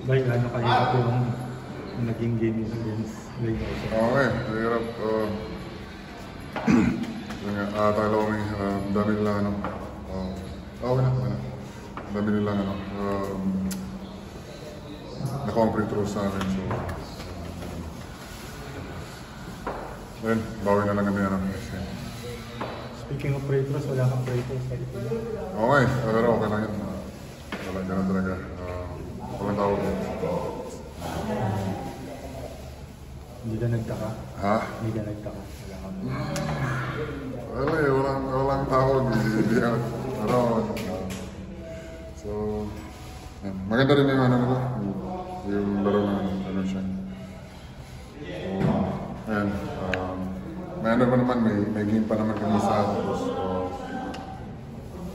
Bay, ano kahirap yung naging game against Reynoso? Okay, mahirap. Tayo kami, dami nila ano. Okay na. Dami nila ano. Naka-free throw sa amin, so then, bawi na lang kami ano. Speaking of free throws, wala kang free throws. Okay, pero okay lang yun. Wala ganun talaga. Walang tawag yun. Hindi ka nagtaka? Ha? Hindi ka nagtaka? Wala kang... Wala eh, walang tawag. Hindi ka. Ano, so, maganda rin yung ano nila. Yung laro na ano siya. So, ayan. May ano pa naman, may game pa naman kami sa tapos.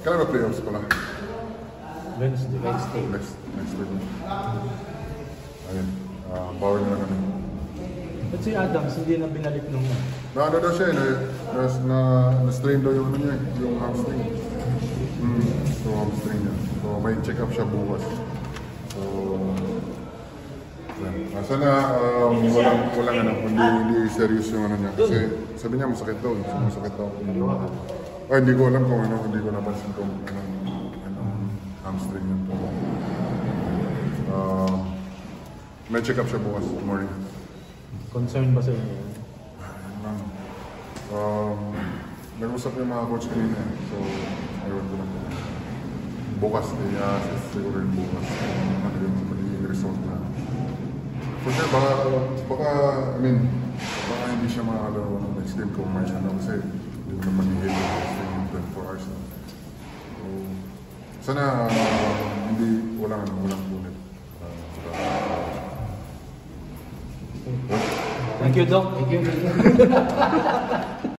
Kailan ba playoffs pala? Wednesday. Next week. Ayun. Bawal na lang kami. At si Adams, hindi na binalik nung... Ano daw siya na-strain daw yung ano niya, yung hamstring. So hamstring niya. So may check-up siya bukas. So, sana walang ano, hindi serious yung ano niya. Kasi sabi niya masakit daw, masakit daw. Hindi ko alam kung ano, hindi ko napansin kung anong hamstring niya. May check-up siya bukas morning. Concern ba sa inyo? Nag-usap yung mga coach kanina. So, ayun ko lang. Bukas, siguro yung bukas. Ano yung magiging result na. For sure, baka hindi siya makakalaro ng next game kung may ano kasi hindi mo naman i-hit yung 24 hours na. So, sana walang punit. Thank you, Doc. Thank you.